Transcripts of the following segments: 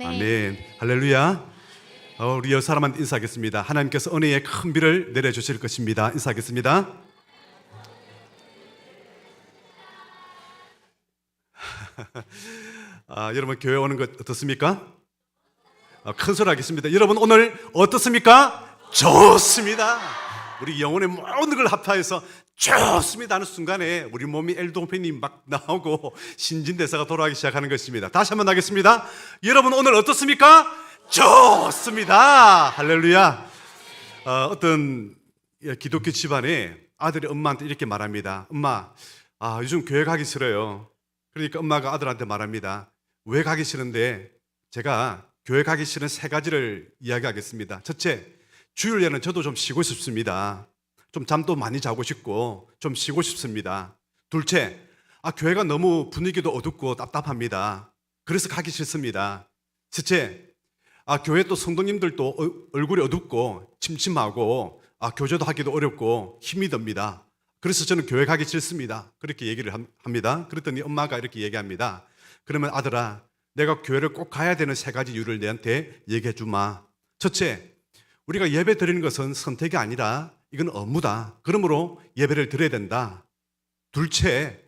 아멘. 할렐루야. 우리 열 사람한테 인사하겠습니다. 하나님께서 은혜의 큰 비를 내려주실 것입니다. 인사하겠습니다. 여러분 교회 오는 것 어떻습니까? 큰 소리 하겠습니다. 여러분 오늘 어떻습니까? 좋습니다. 우리 영혼의 모든 걸 합하여서 좋습니다 하는 순간에 우리 몸이 엘도핀이 막 나오고 신진대사가 돌아가기 시작하는 것입니다. 다시 한번 하겠습니다. 여러분 오늘 어떻습니까? 좋습니다. 할렐루야. 어떤 기독교 집안에 아들이 엄마한테 이렇게 말합니다. 엄마, 요즘 교회 가기 싫어요. 그러니까 엄마가 아들한테 말합니다. 왜 가기 싫은데? 제가 교회 가기 싫은 세 가지를 이야기하겠습니다. 첫째, 주일에는 저도 좀 쉬고 싶습니다. 좀 잠도 많이 자고 싶고 좀 쉬고 싶습니다. 둘째, 교회가 너무 분위기도 어둡고 답답합니다. 그래서 가기 싫습니다. 셋째, 교회 또 성도님들도 얼굴이 어둡고 침침하고 교제도 하기도 어렵고 힘이 듭니다. 그래서 저는 교회 가기 싫습니다. 그렇게 얘기를 합니다. 그랬더니 엄마가 이렇게 얘기합니다. 그러면 아들아, 내가 교회를 꼭 가야 되는 세 가지 이유를 내한테 얘기해 주마. 첫째, 우리가 예배 드리는 것은 선택이 아니라 이건 업무다. 그러므로 예배를 드려야 된다. 둘째,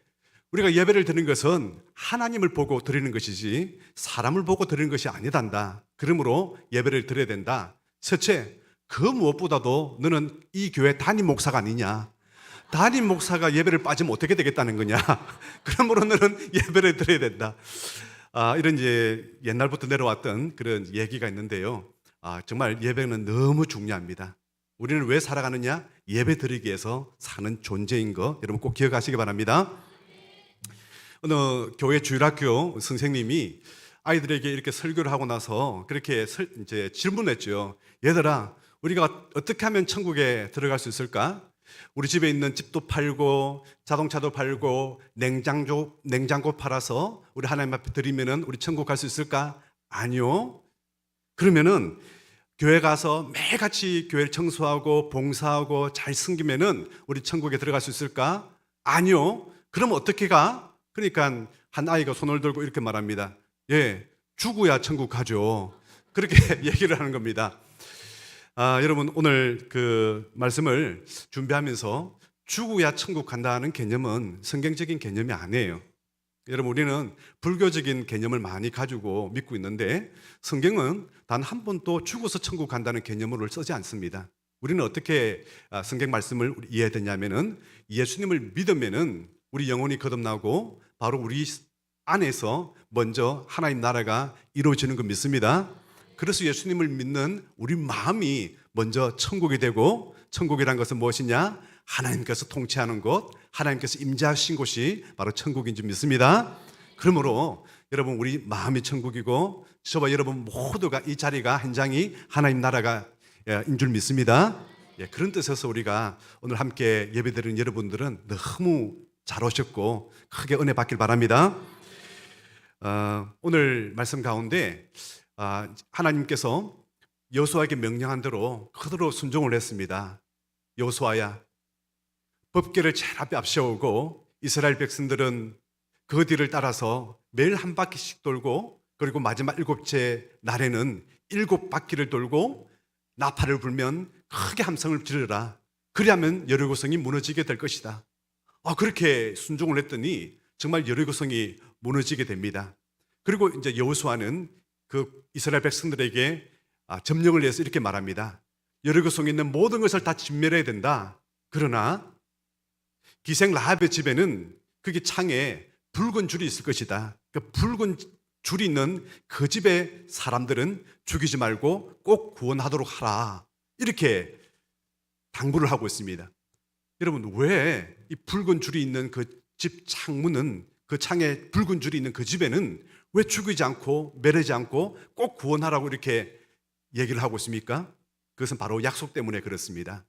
우리가 예배를 드리는 것은 하나님을 보고 드리는 것이지 사람을 보고 드리는 것이 아니단다. 그러므로 예배를 드려야 된다. 셋째, 그 무엇보다도 너는 이 교회 담임 목사가 아니냐. 담임 목사가 예배를 빠지면 어떻게 되겠다는 거냐. 그러므로 너는 예배를 드려야 된다. 이런 이제 옛날부터 내려왔던 그런 얘기가 있는데요. 정말 예배는 너무 중요합니다. 우리는 왜 살아가느냐? 예배 드리기 위해서 사는 존재인 거 여러분 꼭 기억하시기 바랍니다. 어느 교회 주일학교 선생님이 아이들에게 이렇게 설교를 하고 나서 그렇게 이제 질문했죠. 얘들아, 우리가 어떻게 하면 천국에 들어갈 수 있을까? 우리 집에 있는 집도 팔고 자동차도 팔고 냉장고 팔아서 우리 하나님 앞에 드리면은 우리 천국 갈 수 있을까? 아니요. 그러면은 교회 가서 매일같이 교회를 청소하고 봉사하고 잘 섬기면은 우리 천국에 들어갈 수 있을까? 아니요. 그럼 어떻게 가? 그러니까 한 아이가 손을 들고 이렇게 말합니다. 예, 죽어야 천국 가죠. 그렇게 얘기를 하는 겁니다. 여러분 오늘 그 말씀을 준비하면서 죽어야 천국 간다는 개념은 성경적인 개념이 아니에요. 여러분 우리는 불교적인 개념을 많이 가지고 믿고 있는데 성경은 단 한 번도 죽어서 천국 간다는 개념으로 쓰지 않습니다. 우리는 어떻게 성경 말씀을 이해해야 되냐면은 예수님을 믿으면은 우리 영혼이 거듭나고 바로 우리 안에서 먼저 하나님 나라가 이루어지는 거 믿습니다. 그래서 예수님을 믿는 우리 마음이 먼저 천국이 되고, 천국이란 것은 무엇이냐? 하나님께서 통치하는 곳, 하나님께서 임재하신 곳이 바로 천국인 줄 믿습니다. 그러므로 여러분 우리 마음이 천국이고 저와 여러분 모두가 이 자리가 현장이 하나님 나라가 인 줄 믿습니다. 그런 뜻에서 우리가 오늘 함께 예배드리는 여러분들은 너무 잘 오셨고 크게 은혜 받길 바랍니다. 오늘 말씀 가운데 하나님께서 여호수아에게 명령한 대로 그대로 순종을 했습니다. 여호수아야, 법궤를 제일 앞에 앞세우고 이스라엘 백성들은 그 뒤를 따라서 매일 한 바퀴씩 돌고 그리고 마지막 일곱째 날에는 7바퀴를 돌고 나팔을 불면 크게 함성을 지르라. 그리하면 여리고성이 무너지게 될 것이다. 그렇게 순종을 했더니 정말 여리고성이 무너지게 됩니다. 그리고 이제 여호수아는 그 이스라엘 백성들에게 점령을 해서 이렇게 말합니다. 여리고성에 있는 모든 것을 다 진멸해야 된다. 그러나 기생 라합의 집에는 거기 창에 붉은 줄이 있을 것이다. 그 붉은 줄이 있는 그 집의 사람들은 죽이지 말고 꼭 구원하도록 하라. 이렇게 당부를 하고 있습니다. 여러분 왜 이 붉은 줄이 있는 그 집 창문은 그 창에 붉은 줄이 있는 그 집에는 왜 죽이지 않고 멸하지 않고 꼭 구원하라고 이렇게 얘기를 하고 있습니까? 그것은 바로 약속 때문에 그렇습니다.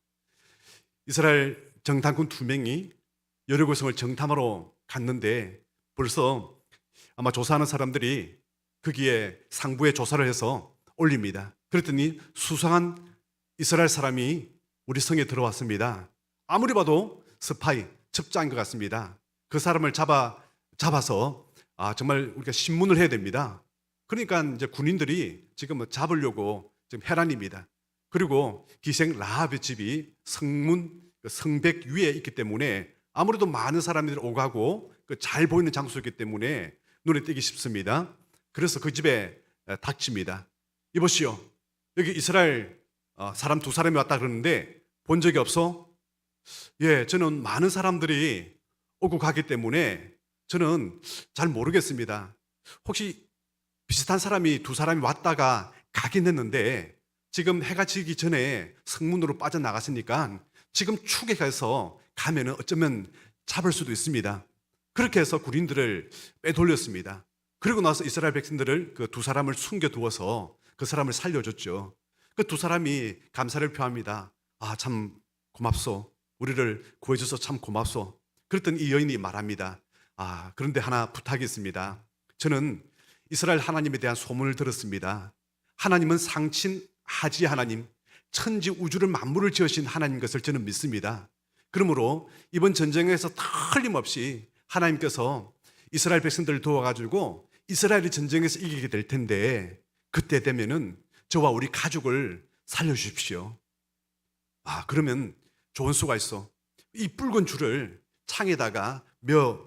이스라엘 정탐꾼 2명이 여리고성을 정탐하러 갔는데 벌써 아마 조사하는 사람들이 거기에 상부에 조사를 해서 올립니다. 그랬더니 수상한 이스라엘 사람이 우리 성에 들어왔습니다. 아무리 봐도 스파이, 첩자인 것 같습니다. 그 사람을 잡아서 정말 우리가 신문을 해야 됩니다. 그러니까 이제 군인들이 지금 뭐 잡으려고 지금 해란입니다. 그리고 기생 라합의 집이 성문, 성벽 위에 있기 때문에 아무래도 많은 사람들이 오가고 잘 보이는 장소이기 때문에 눈에 띄기 쉽습니다. 그래서 그 집에 닥칩니다. 이보시오, 여기 이스라엘 사람 두 사람이 왔다 그러는데 본 적이 없어? 예, 저는 많은 사람들이 오고 가기 때문에 저는 잘 모르겠습니다. 혹시 비슷한 사람이 두 사람이 왔다가 가긴 했는데 지금 해가 지기 전에 성문으로 빠져나갔으니까 지금 축에 가서 가면은 어쩌면 잡을 수도 있습니다. 그렇게 해서 군인들을 빼돌렸습니다. 그리고 나서 이스라엘 백성들을 그 두 사람을 숨겨두어서 그 사람을 살려줬죠. 그 두 사람이 감사를 표합니다. 아, 참 고맙소. 우리를 구해줘서 참 고맙소. 그랬더니 이 여인이 말합니다. 아, 그런데 하나 부탁이 있습니다. 저는 이스라엘 하나님에 대한 소문을 들었습니다. 하나님은 상친하지 하나님, 천지 우주를 만물을 지으신 하나님 것을 저는 믿습니다. 그러므로 이번 전쟁에서 틀림없이 하나님께서 이스라엘 백성들을 도와가지고 이스라엘이 전쟁에서 이기게 될 텐데 그때 되면은 저와 우리 가족을 살려주십시오. 아, 그러면 좋은 수가 있어. 이 붉은 줄을 창에다가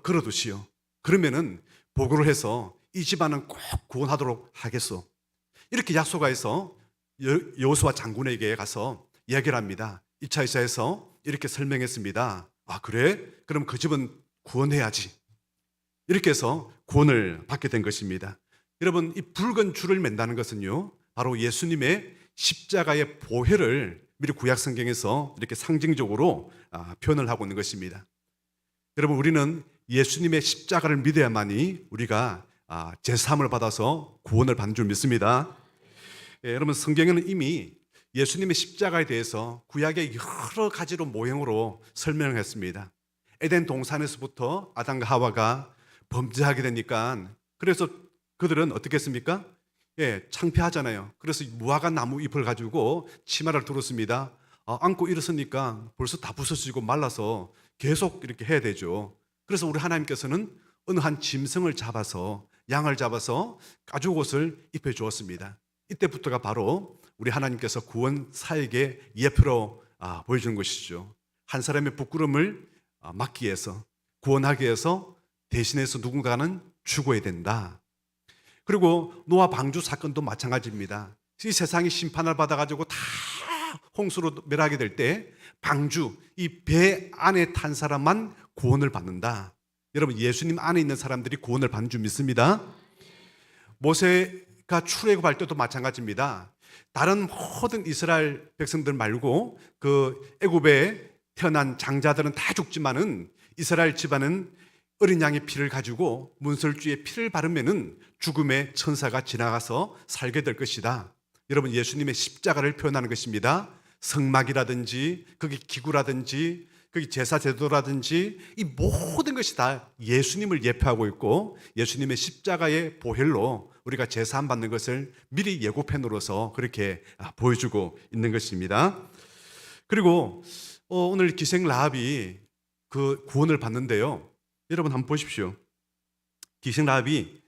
걸어두시오. 그러면은 보고를 해서 이 집안은 꼭 구원하도록 하겠소. 이렇게 약속해서 여호수아 장군에게 가서 이야기를 합니다. 2차 이사에서 이렇게 설명했습니다. 아, 그래? 그럼 그 집은 구원해야지. 이렇게 해서 구원을 받게 된 것입니다. 여러분, 이 붉은 줄을 맨다는 것은요, 바로 예수님의 십자가의 보혈을 미리 구약 성경에서 이렇게 상징적으로 표현을 하고 있는 것입니다. 여러분, 우리는 예수님의 십자가를 믿어야만이 우리가 제사함을 받아서 구원을 받는 줄 믿습니다. 예, 여러분, 성경에는 이미 예수님의 십자가에 대해서 구약의 여러 가지로 모형으로 설명을 했습니다. 에덴 동산에서부터 아담과 하와가 범죄하게 되니까 그래서 그들은 어떻게 했습니까? 예, 창피하잖아요. 그래서 무화과 나무 잎을 가지고 치마를 두르습니다. 안고 일어서니까 벌써 다 부서지고 말라서 계속 이렇게 해야 되죠. 그래서 우리 하나님께서는 어느 한 짐승을 잡아서 양을 잡아서 가죽 옷을 입혀 주었습니다. 이때부터가 바로 우리 하나님께서 구원 사역의 예표로 보여주는 것이죠. 한 사람의 부끄러움을 막기 위해서, 구원하기 위해서 대신해서 누군가는 죽어야 된다. 그리고 노아 방주 사건도 마찬가지입니다. 이 세상이 심판을 받아가지고 다 홍수로 멸하게 될 때 방주, 이 배 안에 탄 사람만 구원을 받는다. 여러분, 예수님 안에 있는 사람들이 구원을 받는 줄 믿습니다. 모세가 출애굽할 때도 마찬가지입니다. 다른 모든 이스라엘 백성들 말고 그 애굽에 태어난 장자들은 다 죽지만은 이스라엘 집안은 어린 양의 피를 가지고 문설주에 피를 바르면은 죽음의 천사가 지나가서 살게 될 것이다. 여러분, 예수님의 십자가를 표현하는 것입니다. 성막이라든지 거기 기구라든지 거기 제사 제도라든지 이 모든 것이 다 예수님을 예표하고 있고 예수님의 십자가의 보혈로 우리가 제사함 받는 것을 미리 예고편으로서 그렇게 보여주고 있는 것입니다. 그리고 오늘 기생 라합이 그 구원을 받는데요. 여러분 한번 보십시오. 기생 라합이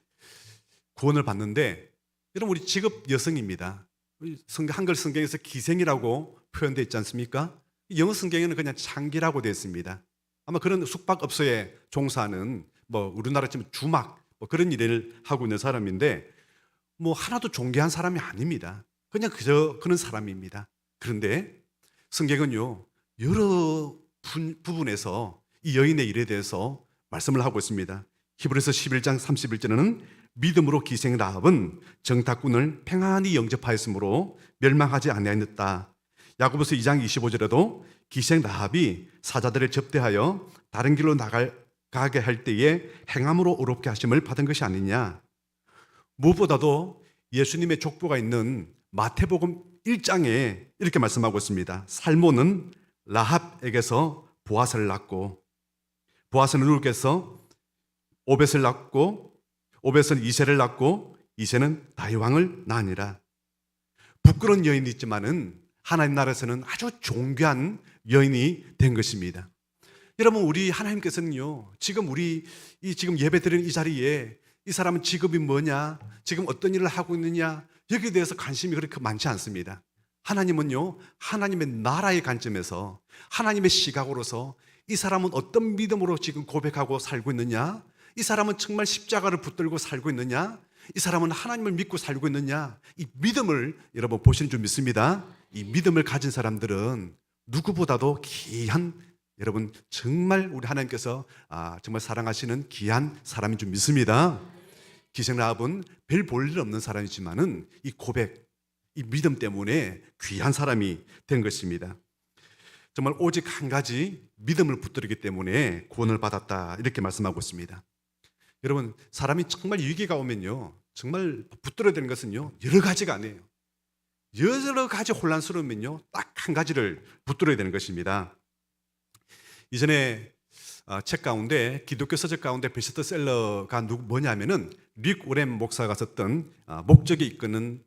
구원을 받는데 여러분, 우리 직업 여성입니다. 한글 성경에서 기생이라고 표현되어 있지 않습니까? 영어 성경에는 그냥 창기라고 되어 있습니다. 아마 그런 숙박업소에 종사하는 우리나라 치면 주막 그런 일을 하고 있는 사람인데 하나도 존귀한 사람이 아닙니다. 그냥 그런 사람입니다. 그런데 성경은요, 여러 부분에서 이 여인의 일에 대해서 말씀을 하고 있습니다. 히브리서 11장 31절에는 믿음으로 기생 라합은 정탐꾼을 평안히 영접하였으므로 멸망하지 아니하였다. 야고보서 2장 25절에도 기생 라합이 사자들을 접대하여 다른 길로 나가게 할 때에 행함으로 어렵게 하심을 받은 것이 아니냐. 무엇보다도 예수님의 족보가 있는 마태복음 1장에 이렇게 말씀하고 있습니다. 살모는 라합에게서 보아스를 낳고 보아스는 룰께서 오벳을 낳고 오벳은 이새를 낳고 이새는 다윗 왕을 낳으니라. 부끄러운 여인이 있지만은 하나님 나라에서는 아주 존귀한 여인이 된 것입니다. 여러분, 우리 하나님께서는요, 지금 우리 지금 예배드리는 이 자리에 이 사람은 직업이 뭐냐, 지금 어떤 일을 하고 있느냐, 여기에 대해서 관심이 그렇게 많지 않습니다. 하나님은요, 하나님의 나라의 관점에서, 하나님의 시각으로서 이 사람은 어떤 믿음으로 지금 고백하고 살고 있느냐, 이 사람은 정말 십자가를 붙들고 살고 있느냐, 이 사람은 하나님을 믿고 살고 있느냐, 이 믿음을 여러분 보시는 줄 믿습니다. 이 믿음을 가진 사람들은 누구보다도 귀한, 여러분 정말 우리 하나님께서 정말 사랑하시는 귀한 사람인 줄 믿습니다. 기생라합은 별 볼 일 없는 사람이지만은 이 고백, 이 믿음 때문에 귀한 사람이 된 것입니다. 정말 오직 한 가지 믿음을 붙들기 때문에 구원을 받았다, 이렇게 말씀하고 있습니다. 여러분, 사람이 정말 위기가 오면요, 정말 붙들어야 되는 것은요, 여러 가지가 아니에요. 여러 가지 혼란스러우면요, 딱 한 가지를 붙들어야 되는 것입니다. 이전에 책 가운데, 기독교 서적 가운데 베스트셀러가 뭐냐면은 릭 오렘 목사가 썼던 목적이 이끄는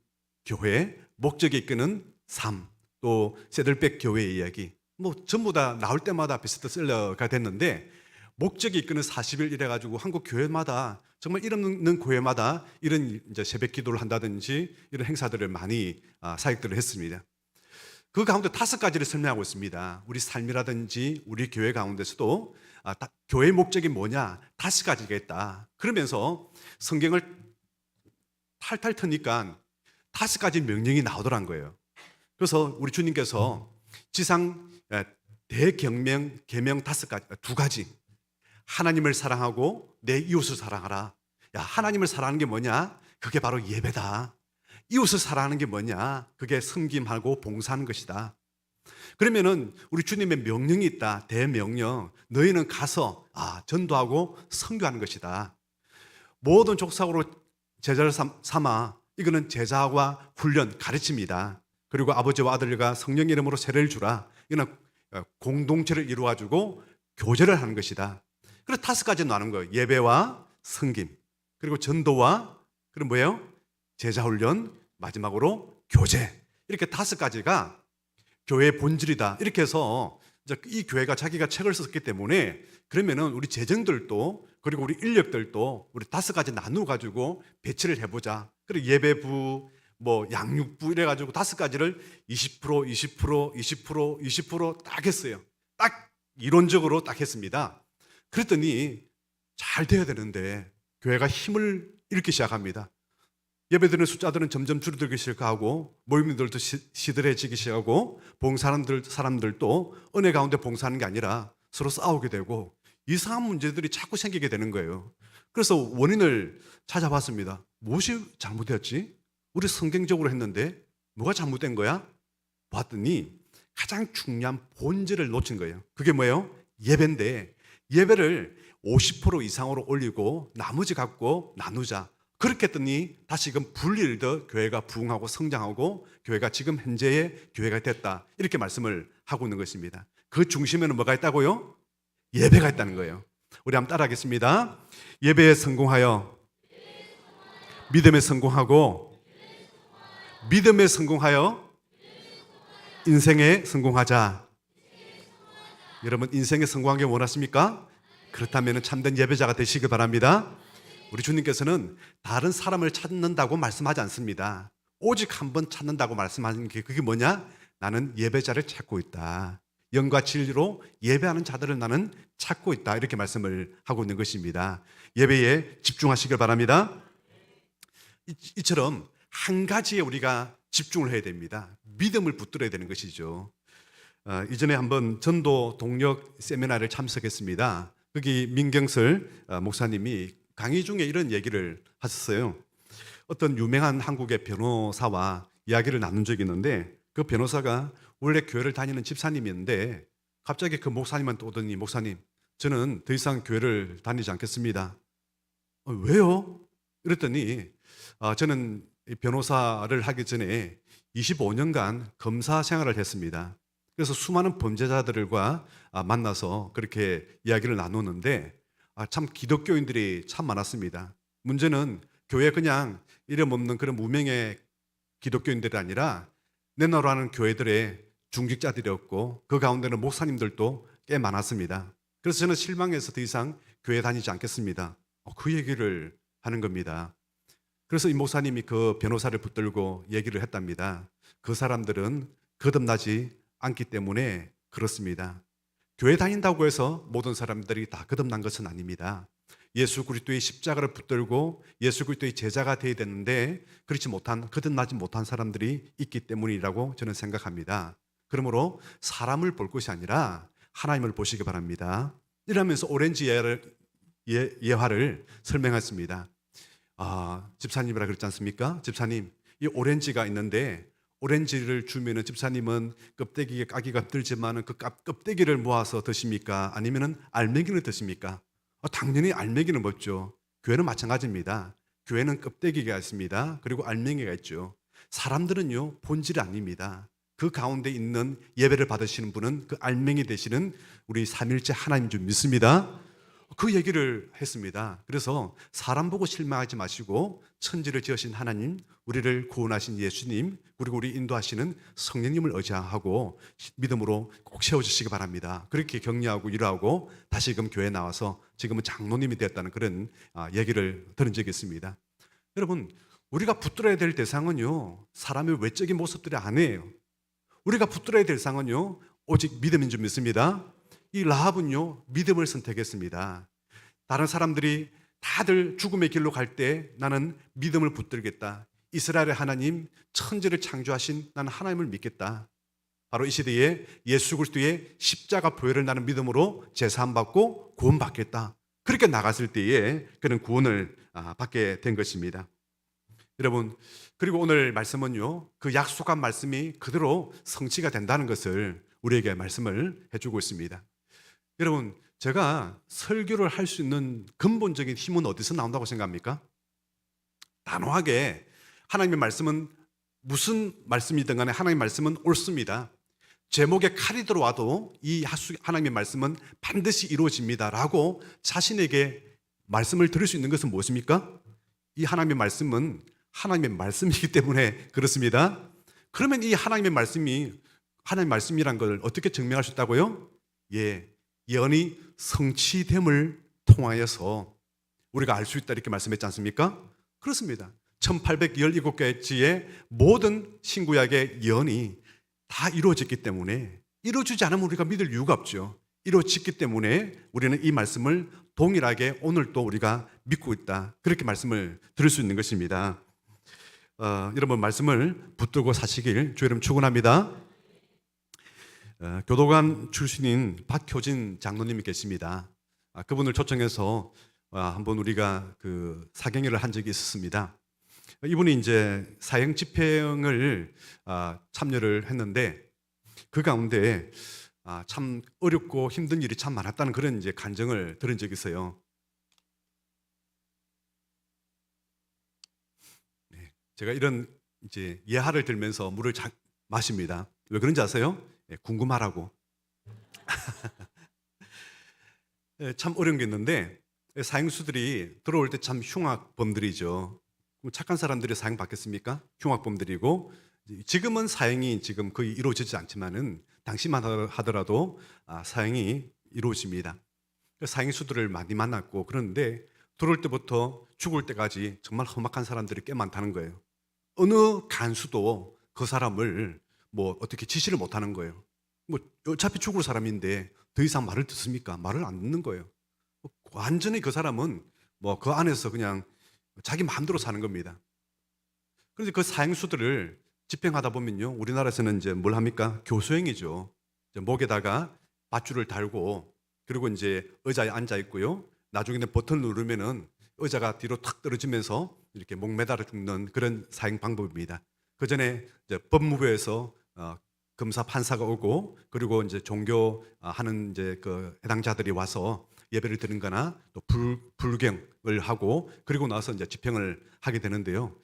교회, 목적이 이끄는 삶, 또 세들백 교회의 이야기, 뭐 전부 다 나올 때마다 베스트셀러가 됐는데, 목적이 이끄는 40일 이래가지고 한국 교회마다, 정말 이름 있는 교회마다 이런 이제 새벽 기도를 한다든지 이런 행사들을 많이 사역들을 했습니다. 그 가운데 5가지를 설명하고 있습니다. 우리 삶이라든지 우리 교회 가운데서도 교회의 목적이 뭐냐, 5가지가 있다. 그러면서 성경을 탈탈 터니까 5가지 명령이 나오더란 거예요. 그래서 우리 주님께서 지상 대경명, 계명 5가지, 2가지. 하나님을 사랑하고 내 이웃을 사랑하라. 야, 하나님을 사랑하는 게 뭐냐? 그게 바로 예배다. 이웃을 사랑하는 게 뭐냐? 그게 섬김하고 봉사하는 것이다. 그러면은 우리 주님의 명령이 있다. 대명령. 너희는 가서 전도하고 선교하는 것이다. 모든 족속으로 제자를 삼아, 이거는 제자와 훈련, 가르침이다. 그리고 아버지와 아들과 성령 이름으로 세례를 주라. 이거는 공동체를 이루어가지고 교제를 하는 것이다. 그래서 5가지 나누는 거예요. 예배와 섬김, 그리고 전도와, 그럼 뭐예요? 제자훈련, 마지막으로 교제. 이렇게 5가지가 교회의 본질이다. 이렇게 해서 이 교회가 자기가 책을 썼기 때문에, 그러면은 우리 재정들도, 그리고 우리 인력들도 우리 5가지 나누어가지고 배치를 해보자. 그리고 예배부, 뭐 양육부 이래가지고 5가지를 20%, 20%, 20%, 20%딱 했어요. 딱 이론적으로 딱 했습니다. 그랬더니 잘 돼야 되는데 교회가 힘을 잃기 시작합니다. 예배드리는 숫자들은 점점 줄어들기 시작하고, 모임들도 시들해지기 시작하고, 봉사하는 사람들도 은혜 가운데 봉사하는 게 아니라 서로 싸우게 되고, 이상한 문제들이 자꾸 생기게 되는 거예요. 그래서 원인을 찾아봤습니다. 무엇이 잘못되었지? 우리 성경적으로 했는데 뭐가 잘못된 거야? 봤더니 가장 중요한 본질을 놓친 거예요. 그게 뭐예요? 예배인데, 예배를 50% 이상으로 올리고 나머지 갖고 나누자. 그렇게 했더니 다시금 분리를 교회가 부흥하고 성장하고 교회가 지금 현재의 교회가 됐다. 이렇게 말씀을 하고 있는 것입니다. 그 중심에는 뭐가 있다고요? 예배가 있다는 거예요. 우리 한번 따라하겠습니다. 예배에 성공하여 믿음에 성공하고, 믿음에 성공하여 인생에 성공하자. 여러분, 인생에 성공하기 원하십니까? 그렇다면 참된 예배자가 되시기 바랍니다. 우리 주님께서는 다른 사람을 찾는다고 말씀하지 않습니다. 오직 한 번 찾는다고 말씀하는 게, 그게 뭐냐? 나는 예배자를 찾고 있다. 영과 진리로 예배하는 자들을 나는 찾고 있다. 이렇게 말씀을 하고 있는 것입니다. 예배에 집중하시길 바랍니다. 이처럼 한 가지에 우리가 집중을 해야 됩니다. 믿음을 붙들어야 되는 것이죠. 이전에 한번 전도 동력 세미나를 참석했습니다. 거기 민경설 목사님이 강의 중에 이런 얘기를 하셨어요. 어떤 유명한 한국의 변호사와 이야기를 나눈 적이 있는데, 그 변호사가 원래 교회를 다니는 집사님이었는데 갑자기 그 목사님한테 오더니, 목사님, 저는 더 이상 교회를 다니지 않겠습니다. 왜요? 이랬더니 저는 변호사를 하기 전에 25년간 검사 생활을 했습니다. 그래서 수많은 범죄자들과 만나서 그렇게 이야기를 나누는데 참 기독교인들이 참 많았습니다. 문제는 교회에 그냥 이름 없는 그런 무명의 기독교인들이 아니라 내노라는 교회들의 중직자들이었고, 그 가운데는 목사님들도 꽤 많았습니다. 그래서 저는 실망해서 더 이상 교회 다니지 않겠습니다. 그 얘기를 하는 겁니다. 그래서 이 목사님이 그 변호사를 붙들고 얘기를 했답니다. 그 사람들은 거듭나지 않기 때문에 그렇습니다. 교회 다닌다고 해서 모든 사람들이 다 거듭난 것은 아닙니다. 예수 그리스도의 십자가를 붙들고 예수 그리스도의 제자가 되어야 되는데 그렇지 못한, 거듭나지 못한 사람들이 있기 때문이라고 저는 생각합니다. 그러므로 사람을 볼 것이 아니라 하나님을 보시기 바랍니다. 이러면서 오렌지 예화를 설명했습니다. 집사님이라 그랬지 않습니까? 집사님, 이 오렌지가 있는데 오렌지를 주면은 집사님은 껍데기에 까기가 힘들지만은 그 껍데기를 모아서 드십니까? 아니면은 알맹이를 드십니까? 당연히 알맹이를 먹죠. 교회는 마찬가지입니다. 교회는 껍데기가 있습니다. 그리고 알맹이가 있죠. 사람들은요, 본질이 아닙니다. 그 가운데 있는 예배를 받으시는 분은 그 알맹이 되시는 우리 삼일째 하나님 줄 믿습니다. 그 얘기를 했습니다. 그래서 사람 보고 실망하지 마시고 천지를 지으신 하나님, 우리를 구원하신 예수님, 그리고 우리 인도하시는 성령님을 의지하고 믿음으로 꼭 세워주시기 바랍니다. 그렇게 격려하고 위로하고 다시금 교회에 나와서 지금은 장로님이 되었다는 그런 얘기를 들은 적이 있습니다. 여러분, 우리가 붙들어야 될 대상은요, 사람의 외적인 모습들이 아니에요. 우리가 붙들어야 될 상은요, 오직 믿음인 줄 믿습니다. 이 라합은요, 믿음을 선택했습니다. 다른 사람들이 다들 죽음의 길로 갈 때 나는 믿음을 붙들겠다. 이스라엘의 하나님, 천지를 창조하신 나는 하나님을 믿겠다. 바로 이 시대에 예수 그리스도의 십자가 보혈을 나는 믿음으로 제사함 받고 구원받겠다. 그렇게 나갔을 때에 그는 구원을 받게 된 것입니다. 여러분, 그리고 오늘 말씀은요, 그 약속한 말씀이 그대로 성취가 된다는 것을 우리에게 말씀을 해주고 있습니다. 여러분, 제가 설교를 할 수 있는 근본적인 힘은 어디서 나온다고 생각합니까? 단호하게 하나님의 말씀은 무슨 말씀이든 간에 하나님의 말씀은 옳습니다. 제목에 칼이 들어와도 이 하나님의 말씀은 반드시 이루어집니다 라고 자신에게 말씀을 들을 수 있는 것은 무엇입니까? 이 하나님의 말씀은 하나님의 말씀이기 때문에 그렇습니다. 그러면 이 하나님의 말씀이 하나님의 말씀이란 걸 어떻게 증명할 수 있다고요? 예언이 성취됨을 통하여서 우리가 알 수 있다 이렇게 말씀했지 않습니까? 그렇습니다. 1817개지의 모든 신구약의 예언이 다 이루어졌기 때문에, 이루어지지 않으면 우리가 믿을 이유가 없죠. 이루어졌기 때문에 우리는 이 말씀을 동일하게 오늘도 우리가 믿고 있다, 그렇게 말씀을 들을 수 있는 것입니다. 여러분, 말씀을 붙들고 사시길 주 이름 축원합니다. 교도관 출신인 박효진 장로님이 계십니다. 그분을 초청해서 한번 우리가 그 사경회를 한 적이 있었습니다. 이분이 이제 사형 집행을 참여를 했는데 그 가운데 참 어렵고 힘든 일이 참 많았다는 그런 이제 간증을 들은 적이 있어요. 제가 이런 이제 예화를 들면서 물을 마십니다. 왜 그런지 아세요? 궁금하라고. 참 어려운 게 있는데, 사형수들이 들어올 때 참 흉악범들이죠. 착한 사람들이 사형 받겠습니까? 흉악범들이고, 지금은 사형이 지금 거의 이루어지지 않지만은 당시만 하더라도 사형이 이루어집니다. 사형수들을 많이 만났고, 그런데 들어올 때부터 죽을 때까지 정말 험악한 사람들이 꽤 많다는 거예요. 어느 간수도 그 사람을 뭐 어떻게 지시를 못 하는 거예요. 뭐 어차피 죽을 사람인데 더 이상 말을 듣습니까? 말을 안 듣는 거예요. 완전히 그 사람은 뭐 그 안에서 그냥 자기 마음대로 사는 겁니다. 그런데 그 사형수들을 집행하다 보면요, 우리나라에서는 이제 뭘 합니까? 교수행이죠. 목에다가 밧줄을 달고, 그리고 이제 의자에 앉아 있고요. 나중에는 버튼을 누르면은 의자가 뒤로 탁 떨어지면서 이렇게 목 매달아 죽는 그런 사형 방법입니다. 그 전에 이제 법무부에서 검사 판사가 오고, 그리고 이제 종교 하는 이제 그 해당자들이 와서 예배를 드린거나 또 불경을 하고, 그리고 나서 이제 집행을 하게 되는데요.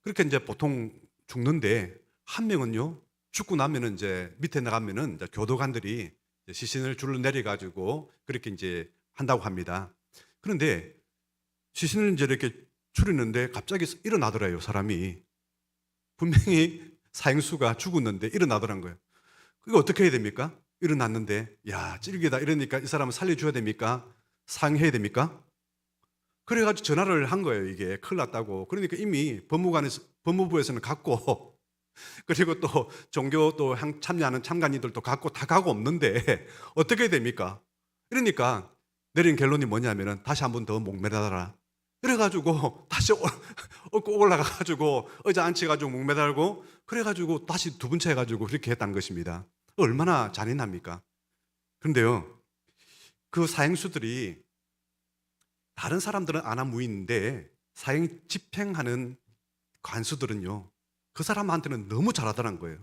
그렇게 이제 보통 죽는데, 한 명은요, 죽고 나면은 이제 밑에 나가면은 이제 교도관들이 이제 시신을 줄로 내려가지고 그렇게 이제 한다고 합니다. 그런데 시신을 이제 이렇게 추리는데 갑자기 일어나더래요, 사람이. 분명히 사형수가 죽었는데 일어나더란 거예요. 그거 어떻게 해야 됩니까? 일어났는데, 야, 찔기다 이러니까 이 사람을 살려줘야 됩니까? 사형해야 됩니까? 그래가지고 전화를 한 거예요. 이게 큰일 났다고. 그러니까 이미 법무부에서는 갔고 그리고 또 종교 또 참여하는 참관인들도 갔고 다 가고 없는데 어떻게 됩니까? 이러니까 내린 결론이 뭐냐면은 다시 한 번 더 목매달아라. 그래가지고 다시 꼭 올라가가지고 의자 앉혀가지고 목매달고 그래가지고 다시 두 번째 해가지고 그렇게 했다는 것입니다. 얼마나 잔인합니까? 그런데요, 그 사행수들이 다른 사람들은 안하무인인데 사형 집행하는 관수들은요, 그 사람한테는 너무 잘하더란 거예요.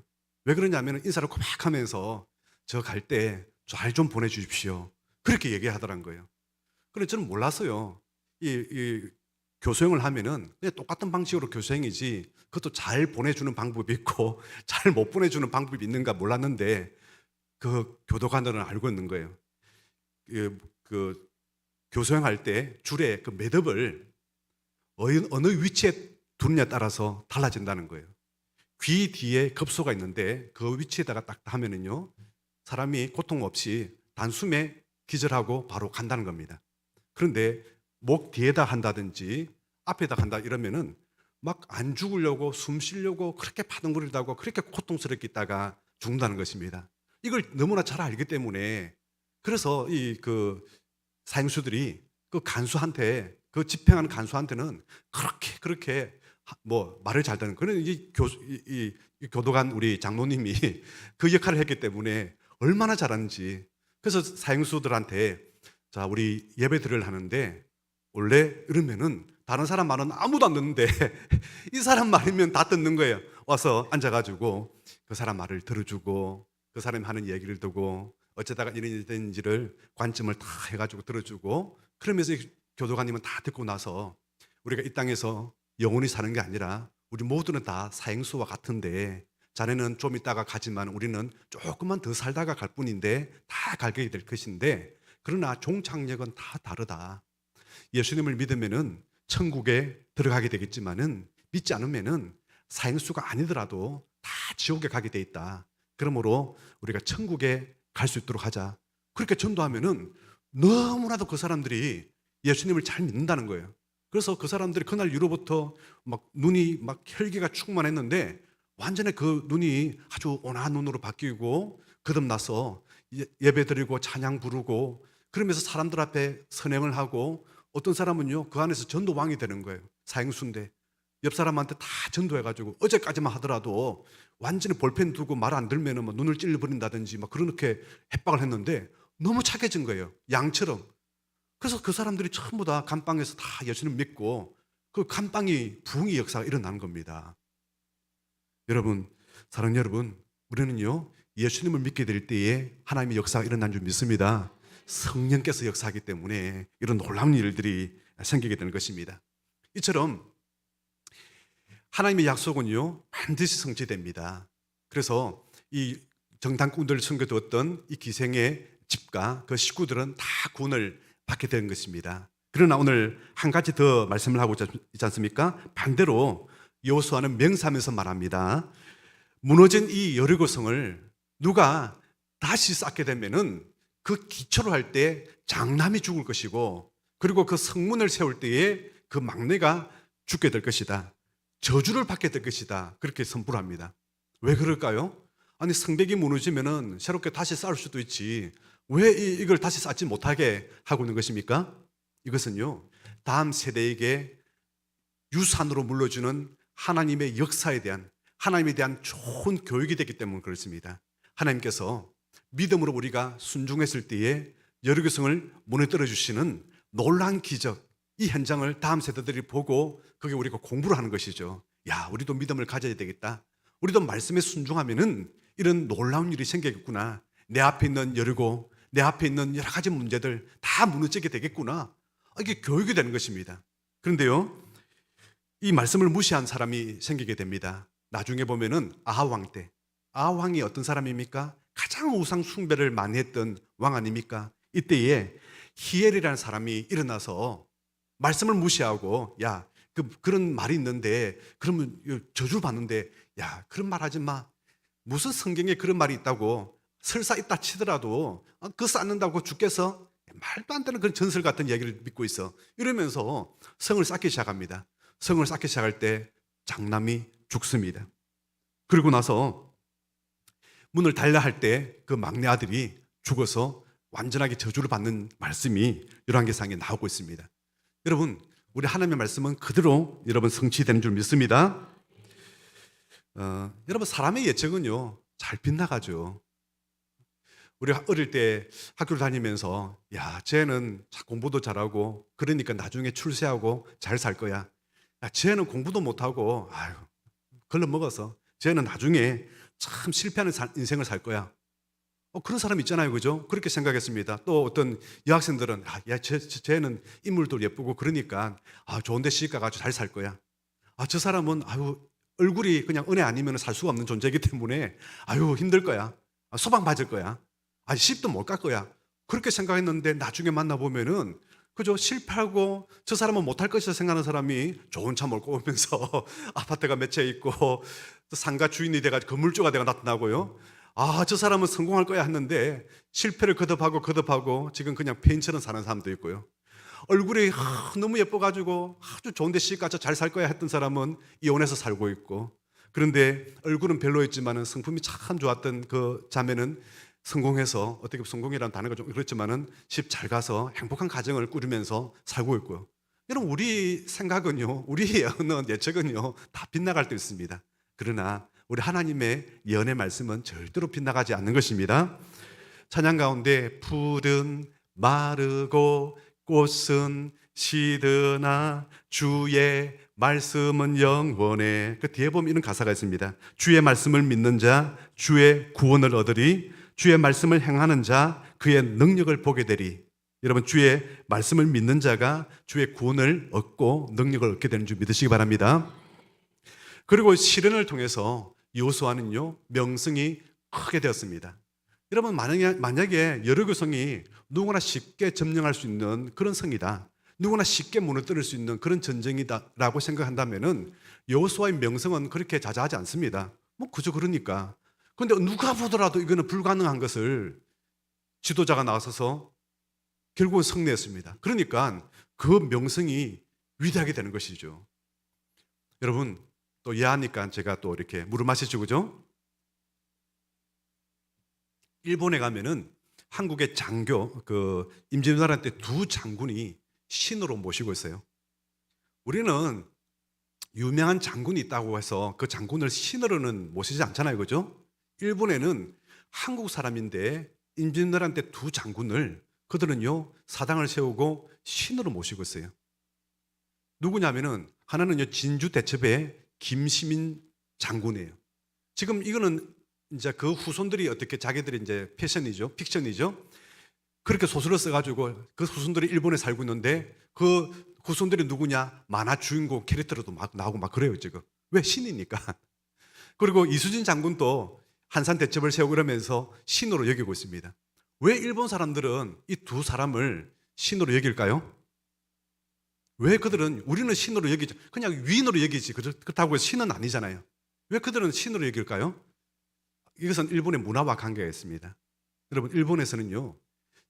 왜 그러냐면 인사를 고백하면서 저 갈 때 잘 좀 보내주십시오. 그렇게 얘기하더란 거예요. 그런데 저는 몰랐어요. 이 교수형을 하면은 그냥 똑같은 방식으로 교수형이지 그것도 잘 보내주는 방법이 있고 잘 못 보내주는 방법이 있는가 몰랐는데 그 교도관들은 알고 있는 거예요. 그 교수형 할 때 줄에 그 매듭을 어느 위치에 두느냐에 따라서 달라진다는 거예요. 귀 뒤에 급소가 있는데 그 위치에다가 딱 하면은요, 사람이 고통 없이 단숨에 기절하고 바로 간다는 겁니다. 그런데 목 뒤에다 한다든지 앞에다 한다 이러면은 막 안 죽으려고 숨 쉬려고 그렇게 파동거리다고 그렇게 고통스럽게 있다가 죽는다는 것입니다. 이걸 너무나 잘 알기 때문에 그래서 이 그 사형수들이 그 간수한테 그 집행하는 간수한테는 그렇게 뭐 말을 잘 듣는 그런 이 교도관 우리 장로님이 그 역할을 했기 때문에 얼마나 잘하는지. 그래서 사형수들한테 자 우리 예배드리를 하는데 원래 이러면은 다른 사람 말은 아무도 안 듣는데 이 사람 말이면 다 듣는 거예요. 와서 앉아가지고 그 사람 말을 들어주고 그 사람이 하는 얘기를 듣고 어쩌다가 이런 일이 된지를 관점을 다 해가지고 들어주고 그러면서 교도관님은 다 듣고 나서 우리가 이 땅에서 영원히 사는 게 아니라 우리 모두는 다 사형수와 같은데 자네는 좀 있다가 가지만 우리는 조금만 더 살다가 갈 뿐인데 다 가게 될 것인데 그러나 종착역은 다 다르다. 예수님을 믿으면은 천국에 들어가게 되겠지만은 믿지 않으면은 사형수가 아니더라도 다 지옥에 가게 돼 있다. 그러므로 우리가 천국에 갈 수 있도록 하자. 그렇게 전도하면은 너무나도 그 사람들이 예수님을 잘 믿는다는 거예요. 그래서 그 사람들이 그날 이후로부터 막 눈이 막 혈기가 충만했는데 완전히 그 눈이 아주 온화한 눈으로 바뀌고 거듭나서 예배 드리고 찬양 부르고 그러면서 사람들 앞에 선행을 하고 어떤 사람은요 그 안에서 전도왕이 되는 거예요. 사형수인데 옆 사람한테 다 전도해가지고 어제까지만 하더라도 완전히 볼펜 두고 말 안 들면은 막 눈을 찔러버린다든지 막 그렇게 협박을 했는데 너무 착해진 거예요. 양처럼. 그래서 그 사람들이 전부 다 감방에서 다 예수님 믿고 그 감방이 부흥의 역사가 일어난 겁니다. 여러분, 사랑하는 여러분, 우리는요 예수님을 믿게 될 때에 하나님의 역사가 일어난 줄 믿습니다. 성령께서 역사하기 때문에 이런 놀라운 일들이 생기게 되는 것입니다. 이처럼 하나님의 약속은요 반드시 성취됩니다. 그래서 이 정탐꾼들을 섬겨두었던 이 기생의 집과 그 식구들은 다 구원을 받게 된 것입니다. 그러나 오늘 한 가지 더 말씀을 하고 있지 않습니까? 반대로 여호수아는 명사하면서 말합니다. 무너진 이 여리고성을 누가 다시 쌓게 되면은 그 기초를 할 때 장남이 죽을 것이고 그리고 그 성문을 세울 때에 그 막내가 죽게 될 것이다. 저주를 받게 될 것이다. 그렇게 선포를 합니다. 왜 그럴까요? 아니 성벽이 무너지면은 새롭게 다시 쌓을 수도 있지. 왜 이걸 다시 쌓지 못하게 하고 있는 것입니까? 이것은요 다음 세대에게 유산으로 물려주는 하나님의 역사에 대한 하나님에 대한 좋은 교육이 되기 때문에 그렇습니다. 하나님께서 믿음으로 우리가 순종했을 때에 여리고성을 무너뜨려 주시는 놀라운 기적 이 현장을 다음 세대들이 보고 그게 우리가 공부를 하는 것이죠. 야, 우리도 믿음을 가져야 되겠다. 우리도 말씀에 순종하면은 이런 놀라운 일이 생기겠구나. 내 앞에 있는 여리고, 내 앞에 있는 여러 가지 문제들 다 무너지게 되겠구나. 이게 교육이 되는 것입니다. 그런데요, 이 말씀을 무시한 사람이 생기게 됩니다. 나중에 보면은 아하왕 때, 아하왕이 어떤 사람입니까? 가장 우상 숭배를 많이 했던 왕 아닙니까? 이때에 히엘이라는 사람이 일어나서 말씀을 무시하고 야, 그런 말이 있는데 그러면 저주를 받는데 야, 그런 말 하지 마. 무슨 성경에 그런 말이 있다고 설사 있다 치더라도 그 쌓는다고 주께서 말도 안 되는 그런 전설 같은 얘기를 믿고 있어. 이러면서 성을 쌓기 시작합니다. 성을 쌓기 시작할 때 장남이 죽습니다. 그리고 나서 문을 닫려 할 때 그 막내 아들이 죽어서 완전하게 저주를 받는 말씀이 열왕기상에 나오고 있습니다. 여러분, 우리 하나님의 말씀은 그대로 여러분 성취되는 줄 믿습니다. 여러분, 사람의 예측은요 잘 빗나가죠. 우리가 어릴 때 학교를 다니면서 야, 쟤는 공부도 잘하고 그러니까 나중에 출세하고 잘 살 거야. 야, 쟤는 공부도 못하고 아유, 걸러먹어서 쟤는 나중에 참 실패하는 인생을 살 거야. 그런 사람 있잖아요, 그죠? 그렇게 생각했습니다. 또 어떤 여학생들은 야, 쟤는 인물도 예쁘고 그러니까 좋은 데 시집 가가지고 잘 살 거야. 저 사람은 얼굴이 그냥 은혜 아니면 살 수가 없는 존재이기 때문에 힘들 거야. 소방 맞을 거야. 시집도 못 갈 거야. 그렇게 생각했는데 나중에 만나보면은 그죠? 실패하고 저 사람은 못할 것이라 생각하는 사람이 좋은 차 몰고 오면서 아파트가 몇 채 있고 또 상가 주인이 돼가지고 건물주가 돼가 나타나고요. 저 사람은 성공할 거야 했는데 실패를 거듭하고 지금 그냥 폐인처럼 사는 사람도 있고요. 얼굴이 너무 예뻐가지고 아주 좋은 데 시집 가서 잘 살 거야 했던 사람은 이혼해서 살고 있고, 그런데 얼굴은 별로였지만은 성품이 참 좋았던 그 자매는 성공해서, 어떻게 보면 성공이라는 단어가 좀 그렇지만은 집 잘 가서 행복한 가정을 꾸리면서 살고 있고요. 여러분, 우리 생각은요, 우리의 어느 예측은요 다 빗나갈 때 있습니다. 그러나 우리 하나님의 예언의 말씀은 절대로 빗나가지 않는 것입니다. 찬양 가운데 푸른 마르고 꽃은 시드나 주의 말씀은 영원해, 그 뒤에 보면 이런 가사가 있습니다. 주의 말씀을 믿는 자 주의 구원을 얻으리, 주의 말씀을 행하는 자 그의 능력을 보게 되리. 여러분, 주의 말씀을 믿는 자가 주의 구원을 얻고 능력을 얻게 되는 줄 믿으시기 바랍니다. 그리고 시련을 통해서 여호수아는요 명성이 크게 되었습니다. 여러분, 만약에 여리고 성이 누구나 쉽게 점령할 수 있는 그런 성이다, 누구나 쉽게 무너뜨릴 수 있는 그런 전쟁이다라고 생각한다면은 여호수아의 명성은 그렇게 자자하지 않습니다. 그저 그러니까. 그런데 누가 보더라도 이거는 불가능한 것을 지도자가 나서서 결국은 성내했습니다. 그러니까 그 명성이 위대하게 되는 것이죠. 여러분, 또 이해하니까 제가 또 이렇게 물을 마시죠, 그죠? 일본에 가면은 한국의 장교, 임진왜란 때 두 장군이 신으로 모시고 있어요. 우리는 유명한 장군이 있다고 해서 그 장군을 신으로는 모시지 않잖아요, 그죠? 일본에는 한국 사람인데 임진왜란 때 두 장군을 그들은요 사당을 세우고 신으로 모시고 있어요. 누구냐면은 하나는요 진주 대첩의 김시민 장군이에요. 지금 이거는 이제 그 후손들이 어떻게 자기들이 이제 패션이죠, 픽션이죠. 그렇게 소설을 써가지고 그 후손들이 일본에 살고 있는데 그 후손들이 누구냐? 만화 주인공 캐릭터로도 막 나오고 막 그래요 지금. 왜? 신이니까. 그리고 이수진 장군도 한산 대첩을 세우고 그러면서 신으로 여기고 있습니다. 왜 일본 사람들은 이 두 사람을 신으로 여길까요? 왜 그들은, 우리는 신으로 여기죠, 그냥 위인으로 여기지 그렇다고 해서 신은 아니잖아요. 왜 그들은 신으로 여길까요? 이것은 일본의 문화와 관계가 있습니다. 여러분, 일본에서는요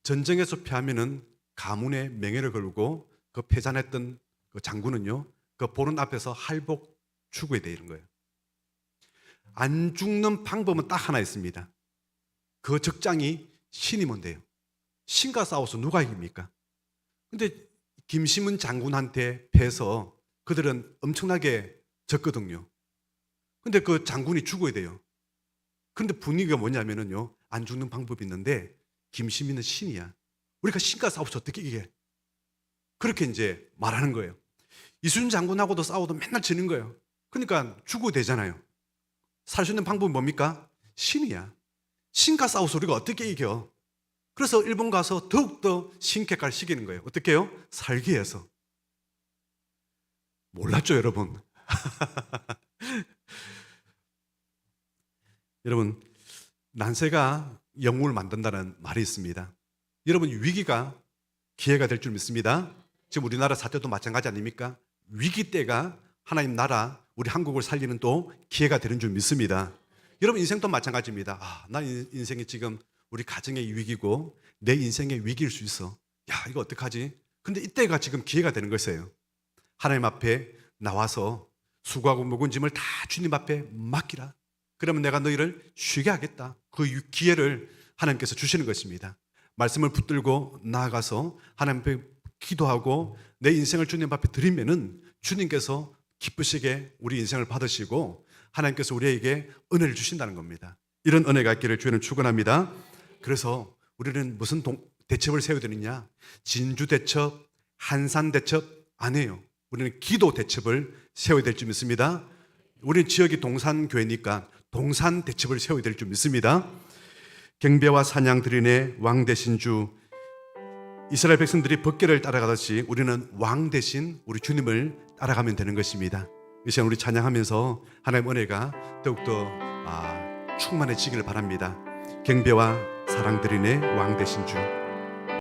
전쟁에서 패하면은 가문의 명예를 걸고 그 패잔했던 그 장군은요 그 보는 앞에서 할복 추구해야 되는 거예요. 안 죽는 방법은 딱 하나 있습니다. 그 적장이 신이면 돼요. 신과 싸워서 누가 이깁니까? 근데 김시문 장군한테 패서 그들은 엄청나게 졌거든요. 근데 그 장군이 죽어야 돼요. 그런데 분위기가 뭐냐면요 안 죽는 방법이 있는데 김시민은 신이야, 우리가 신과 싸워서 어떻게 이게, 그렇게 이제 말하는 거예요. 이순신 장군하고도 싸워도 맨날 지는 거예요. 그러니까 죽어야 되잖아요. 살 수 있는 방법이 뭡니까? 신이야. 신과 싸워서 우리가 어떻게 이겨? 그래서 일본 가서 더욱더 신격화를 시키는 거예요. 어떻게 해요? 살기 위해서. 몰랐죠, 여러분? 여러분, 난세가 영웅을 만든다는 말이 있습니다. 여러분, 위기가 기회가 될 줄 믿습니다. 지금 우리나라 사태도 마찬가지 아닙니까? 위기 때가 하나님 나라, 우리 한국을 살리는 또 기회가 되는 줄 믿습니다. 여러분, 인생도 마찬가지입니다. 나 인생이 지금 우리 가정의 위기고 내 인생의 위기일 수 있어. 야, 이거 어떡하지? 근데 이때가 지금 기회가 되는 것이에요. 하나님 앞에 나와서 수고하고 무거운 짐을 다 주님 앞에 맡기라. 그러면 내가 너희를 쉬게 하겠다. 그 기회를 하나님께서 주시는 것입니다. 말씀을 붙들고 나아가서 하나님 앞에 기도하고 내 인생을 주님 앞에 드리면은 주님께서 기쁘시게 우리 인생을 받으시고 하나님께서 우리에게 은혜를 주신다는 겁니다. 이런 은혜가 있기를 주님은 축원합니다. 그래서 우리는 무슨 대첩을 세워야 되느냐? 진주 대첩, 한산 대첩 아니에요. 우리는 기도 대첩을 세워야 될 줄 믿습니다. 우리는 지역이 동산교회니까 동산 대첩을 세워야 될 줄 믿습니다. 경배와 찬양 드리네 왕 대신 주. 이스라엘 백성들이 법궤를 따라가듯이 우리는 왕 대신 우리 주님을 따라가면 되는 것입니다. 이 시간 우리 찬양하면서 하나님의 은혜가 더욱더 충만해지기를 바랍니다. 경배와 사랑 드리네 왕 대신 주.